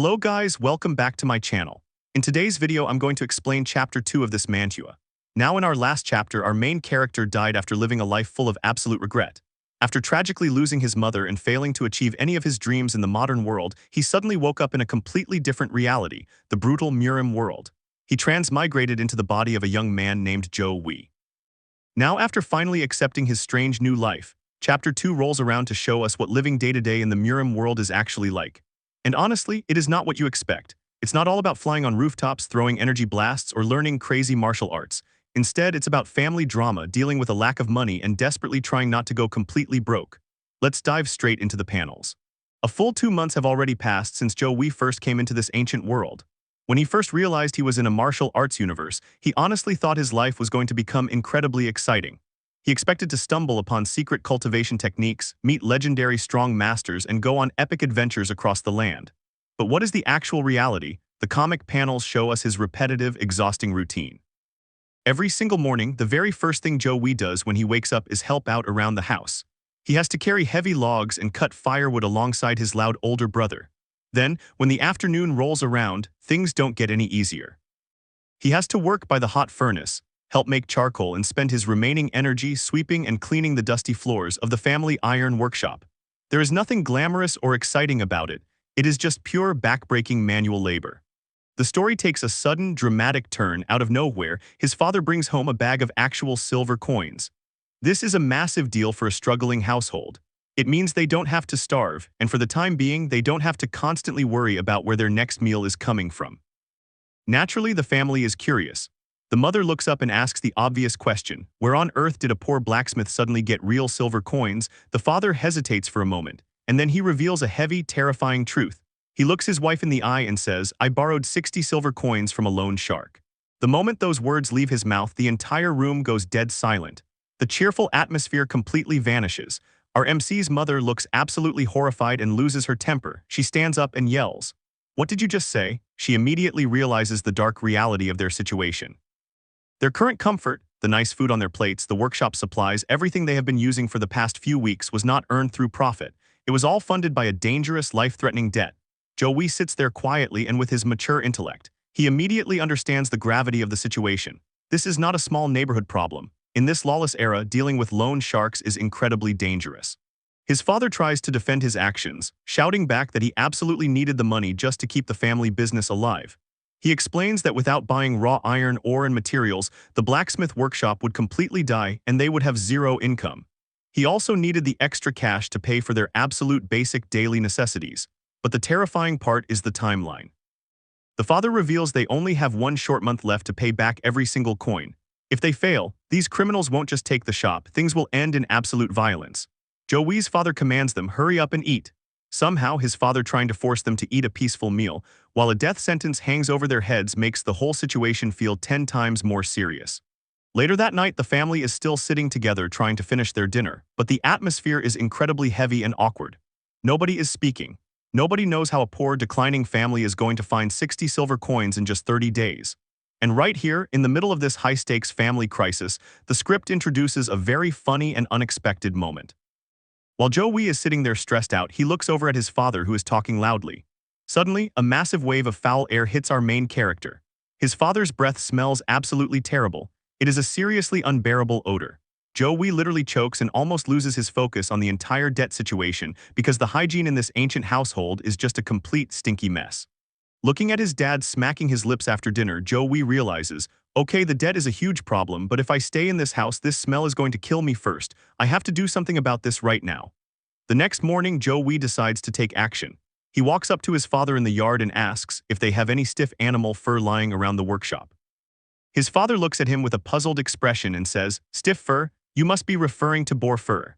Hello guys, welcome back to my channel. In today's video, I'm going to explain chapter 2 of this manhwa. Now in our last chapter, our main character died after living a life full of absolute regret. After tragically losing his mother and failing to achieve any of his dreams in the modern world, he suddenly woke up in a completely different reality, the brutal Murim world. He transmigrated into the body of a young man named Jo Hwi. Now after finally accepting his strange new life, chapter 2 rolls around to show us what living day-to-day in the Murim world is actually like. And honestly, it is not what you expect. It's not all about flying on rooftops, throwing energy blasts, or learning crazy martial arts. Instead, it's about family drama, dealing with a lack of money, and desperately trying not to go completely broke. Let's dive straight into the panels. A full 2 months have already passed since Jo Hwi first came into this ancient world. When he first realized he was in a martial arts universe, he honestly thought his life was going to become incredibly exciting. He expected to stumble upon secret cultivation techniques, meet legendary strong masters, and go on epic adventures across the land. But what is the actual reality? The comic panels show us his repetitive, exhausting routine. Every single morning, the very first thing Jo Hwi does when he wakes up is help out around the house. He has to carry heavy logs and cut firewood alongside his loud older brother. Then, when the afternoon rolls around, things don't get any easier. He has to work by the hot furnace, help make charcoal, and spend his remaining energy sweeping and cleaning the dusty floors of the family iron workshop. There is nothing glamorous or exciting about it. It is just pure backbreaking manual labor. The story takes a sudden, dramatic turn. Out of nowhere, his father brings home a bag of actual silver coins. This is a massive deal for a struggling household. It means they don't have to starve, and for the time being, they don't have to constantly worry about where their next meal is coming from. Naturally, the family is curious. The mother looks up and asks the obvious question, where on earth did a poor blacksmith suddenly get real silver coins? The father hesitates for a moment, and then he reveals a heavy, terrifying truth. He looks his wife in the eye and says, "I borrowed 60 silver coins from a loan shark." The moment those words leave his mouth, the entire room goes dead silent. The cheerful atmosphere completely vanishes. Our MC's mother looks absolutely horrified and loses her temper. She stands up and yells, "What did you just say?" She immediately realizes the dark reality of their situation. Their current comfort, the nice food on their plates, the workshop supplies, everything they have been using for the past few weeks was not earned through profit. It was all funded by a dangerous, life-threatening debt. Jo Hwi sits there quietly and with his mature intellect. He immediately understands the gravity of the situation. This is not a small neighborhood problem. In this lawless era, dealing with loan sharks is incredibly dangerous. His father tries to defend his actions, shouting back that he absolutely needed the money just to keep the family business alive. He explains that without buying raw iron, ore, and materials, the blacksmith workshop would completely die and they would have zero income. He also needed the extra cash to pay for their absolute basic daily necessities. But the terrifying part is the timeline. The father reveals they only have one short month left to pay back every single coin. If they fail, these criminals won't just take the shop, things will end in absolute violence. Jo Hwi's father commands them, "Hurry up and eat." Somehow, his father trying to force them to eat a peaceful meal, while a death sentence hangs over their heads, makes the whole situation feel 10 times more serious. Later that night, the family is still sitting together trying to finish their dinner, but the atmosphere is incredibly heavy and awkward. Nobody is speaking. Nobody knows how a poor, declining family is going to find 60 silver coins in just 30 days. And right here, in the middle of this high-stakes family crisis, the script introduces a very funny and unexpected moment. While Jo Hwi is sitting there stressed out, he looks over at his father who is talking loudly. Suddenly, a massive wave of foul air hits our main character. His father's breath smells absolutely terrible. It is a seriously unbearable odor. Jo Hwi literally chokes and almost loses his focus on the entire debt situation because the hygiene in this ancient household is just a complete stinky mess. Looking at his dad smacking his lips after dinner, Jo Hwi realizes, okay, the debt is a huge problem, but if I stay in this house, this smell is going to kill me first. I have to do something about this right now. The next morning, Jo Hwi decides to take action. He walks up to his father in the yard and asks if they have any stiff animal fur lying around the workshop. His father looks at him with a puzzled expression and says, "Stiff fur? You must be referring to boar fur."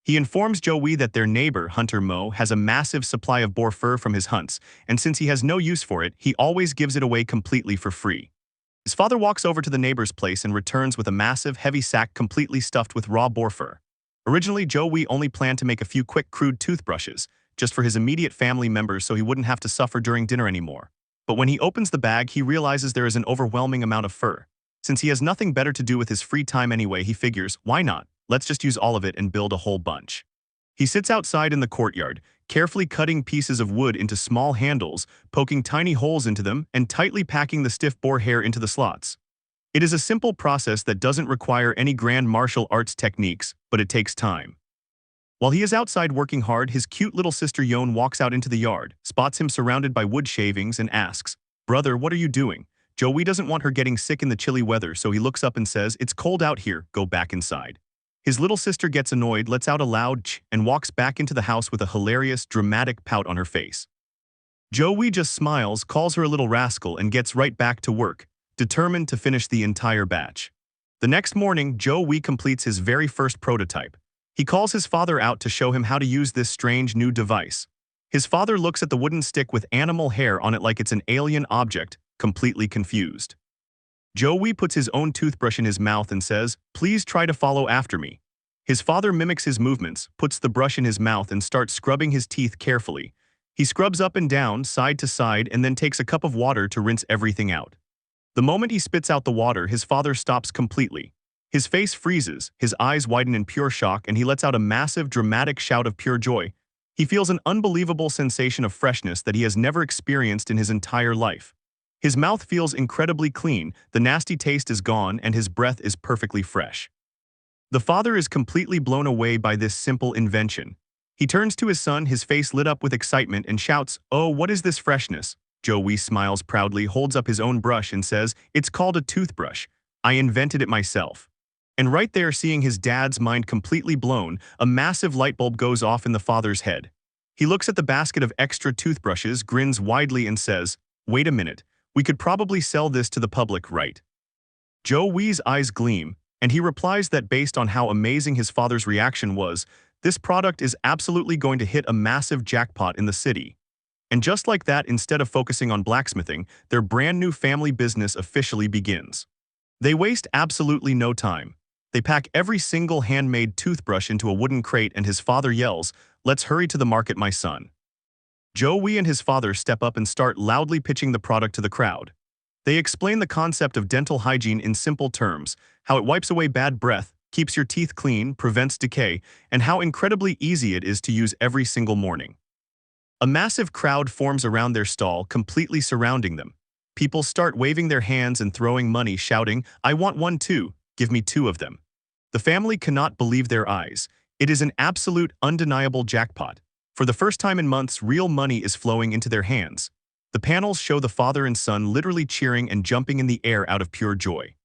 He informs Jo Hwi that their neighbor, Hunter Mo, has a massive supply of boar fur from his hunts, and since he has no use for it, he always gives it away completely for free. His father walks over to the neighbor's place and returns with a massive, heavy sack completely stuffed with raw boar fur. Originally, Jo Hwi only planned to make a few quick, crude toothbrushes, just for his immediate family members so he wouldn't have to suffer during dinner anymore. But when he opens the bag, he realizes there is an overwhelming amount of fur. Since he has nothing better to do with his free time anyway, he figures, why not? Let's just use all of it and build a whole bunch. He sits outside in the courtyard, carefully cutting pieces of wood into small handles, poking tiny holes into them, and tightly packing the stiff boar hair into the slots. It is a simple process that doesn't require any grand martial arts techniques, but it takes time. While he is outside working hard, his cute little sister Yon walks out into the yard, spots him surrounded by wood shavings, and asks, "Brother, what are you doing?" Jo Hwi doesn't want her getting sick in the chilly weather, so he looks up and says, "It's cold out here, go back inside." His little sister gets annoyed, lets out a loud ch, and walks back into the house with a hilarious, dramatic pout on her face. Jo Hwi just smiles, calls her a little rascal, and gets right back to work, determined to finish the entire batch. The next morning, Jo Hwi completes his very first prototype. He calls his father out to show him how to use this strange new device. His father looks at the wooden stick with animal hair on it like it's an alien object, completely confused. Jo Hwi puts his own toothbrush in his mouth and says, "Please try to follow after me." His father mimics his movements, puts the brush in his mouth and starts scrubbing his teeth carefully. He scrubs up and down, side to side, and then takes a cup of water to rinse everything out. The moment he spits out the water, his father stops completely. His face freezes, his eyes widen in pure shock, and he lets out a massive, dramatic shout of pure joy. He feels an unbelievable sensation of freshness that he has never experienced in his entire life. His mouth feels incredibly clean, the nasty taste is gone, and his breath is perfectly fresh. The father is completely blown away by this simple invention. He turns to his son, his face lit up with excitement, and shouts, "Oh, what is this freshness?" Jo Hwi smiles proudly, holds up his own brush, and says, "It's called a toothbrush. I invented it myself." And right there, seeing his dad's mind completely blown, a massive light bulb goes off in the father's head. He looks at the basket of extra toothbrushes, grins widely, and says, "Wait a minute, we could probably sell this to the public, right?" Jo Hwi's eyes gleam, and he replies that based on how amazing his father's reaction was, this product is absolutely going to hit a massive jackpot in the city. And just like that, instead of focusing on blacksmithing, their brand new family business officially begins. They waste absolutely no time. They pack every single handmade toothbrush into a wooden crate, and his father yells, "Let's hurry to the market, my son." Jo Hwi and his father step up and start loudly pitching the product to the crowd. They explain the concept of dental hygiene in simple terms, how it wipes away bad breath, keeps your teeth clean, prevents decay, and how incredibly easy it is to use every single morning. A massive crowd forms around their stall, completely surrounding them. People start waving their hands and throwing money, shouting, "I want one too, give me 2 of them." The family cannot believe their eyes. It is an absolute, undeniable jackpot. For the first time in months, real money is flowing into their hands. The panels show the father and son literally cheering and jumping in the air out of pure joy.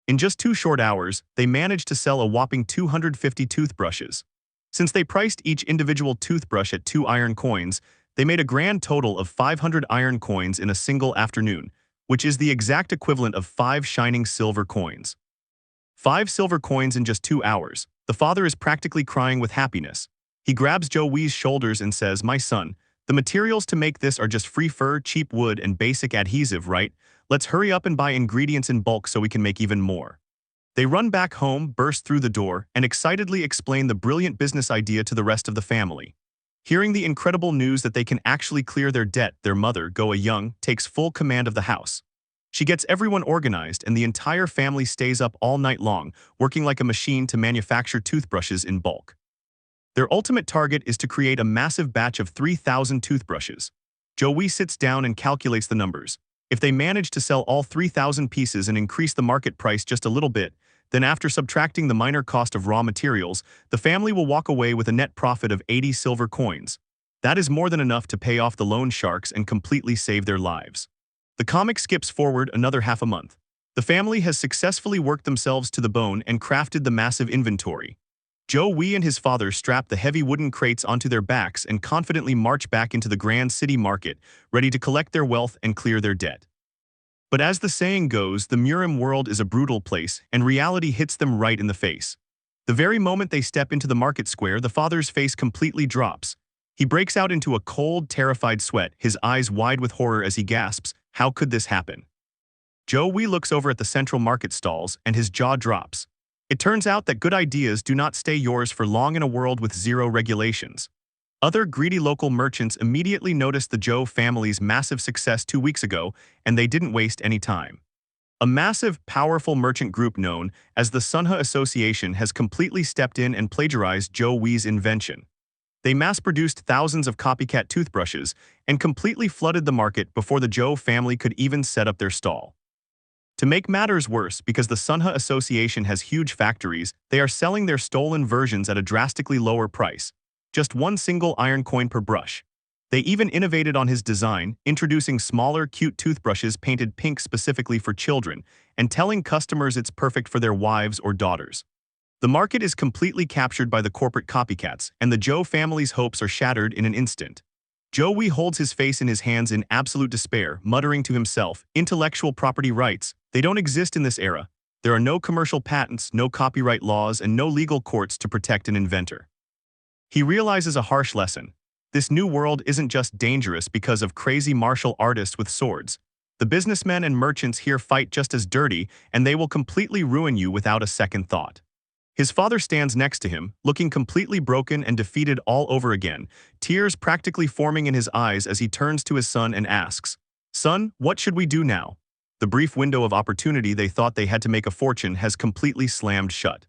In just 2 short hours, they managed to sell a whopping 250 toothbrushes. Since they priced each individual toothbrush at 2 iron coins, they made a grand total of 500 iron coins in a single afternoon, which is the exact equivalent of 5 shining silver coins. 5 silver coins in just 2 hours. The father is practically crying with happiness. He grabs Jo Hwi's shoulders and says, "My son, the materials to make this are just free fur, cheap wood, and basic adhesive, right? Let's hurry up and buy ingredients in bulk so we can make even more." They run back home, burst through the door, and excitedly explain the brilliant business idea to the rest of the family. Hearing the incredible news that they can actually clear their debt, their mother, Go Young, takes full command of the house. She gets everyone organized, and the entire family stays up all night long, working like a machine to manufacture toothbrushes in bulk. Their ultimate target is to create a massive batch of 3,000 toothbrushes. Jo Hwi sits down and calculates the numbers. If they manage to sell all 3,000 pieces and increase the market price just a little bit, then after subtracting the minor cost of raw materials, the family will walk away with a net profit of 80 silver coins. That is more than enough to pay off the loan sharks and completely save their lives. The comic skips forward another half a month. The family has successfully worked themselves to the bone and crafted the massive inventory. Jo Hwi and his father strap the heavy wooden crates onto their backs and confidently march back into the grand city market, ready to collect their wealth and clear their debt. But as the saying goes, the Murim world is a brutal place, and reality hits them right in the face. The very moment they step into the market square, the father's face completely drops. He breaks out into a cold, terrified sweat, his eyes wide with horror as he gasps, "How could this happen?" Jo Hwi looks over at the central market stalls, and his jaw drops. It turns out that good ideas do not stay yours for long in a world with zero regulations. Other greedy local merchants immediately noticed the Jo family's massive success 2 weeks ago, and they didn't waste any time. A massive, powerful merchant group known as the Manhwa Association has completely stepped in and plagiarized Jo Hwi's invention. They mass-produced thousands of copycat toothbrushes and completely flooded the market before the Jo family could even set up their stall. To make matters worse, because the Manhwa Association has huge factories, they are selling their stolen versions at a drastically lower price, just one single iron coin per brush. They even innovated on his design, introducing smaller, cute toothbrushes painted pink specifically for children, and telling customers it's perfect for their wives or daughters. The market is completely captured by the corporate copycats, and the Jo family's hopes are shattered in an instant. Jo Hwi holds his face in his hands in absolute despair, muttering to himself, "Intellectual property rights, they don't exist in this era. There are no commercial patents, no copyright laws, and no legal courts to protect an inventor." He realizes a harsh lesson. This new world isn't just dangerous because of crazy martial artists with swords. The businessmen and merchants here fight just as dirty, and they will completely ruin you without a second thought. His father stands next to him, looking completely broken and defeated all over again, tears practically forming in his eyes as he turns to his son and asks, "Son, what should we do now?" The brief window of opportunity they thought they had to make a fortune has completely slammed shut.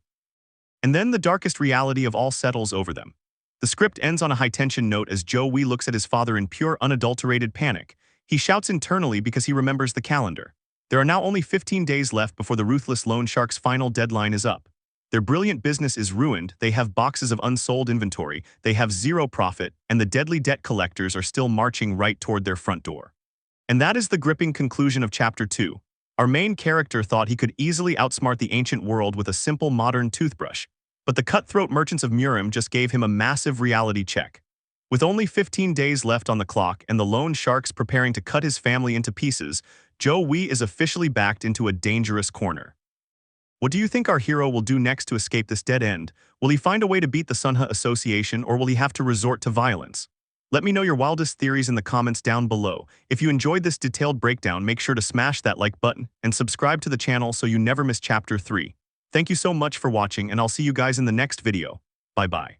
And then the darkest reality of all settles over them. The script ends on a high-tension note as Jo Hwi looks at his father in pure, unadulterated panic. He shouts internally because he remembers the calendar. There are now only 15 days left before the ruthless loan shark's final deadline is up. Their brilliant business is ruined, they have boxes of unsold inventory, they have zero profit, and the deadly debt collectors are still marching right toward their front door. And that is the gripping conclusion of Chapter 2. Our main character thought he could easily outsmart the ancient world with a simple modern toothbrush, but the cutthroat merchants of Murim just gave him a massive reality check. With only 15 days left on the clock and the loan sharks preparing to cut his family into pieces, Jo Hwi is officially backed into a dangerous corner. What do you think our hero will do next to escape this dead end? Will he find a way to beat the Manhwa Association, or will he have to resort to violence? Let me know your wildest theories in the comments down below. If you enjoyed this detailed breakdown, make sure to smash that like button and subscribe to the channel so you never miss Chapter 3. Thank you so much for watching, and I'll see you guys in the next video. Bye-bye.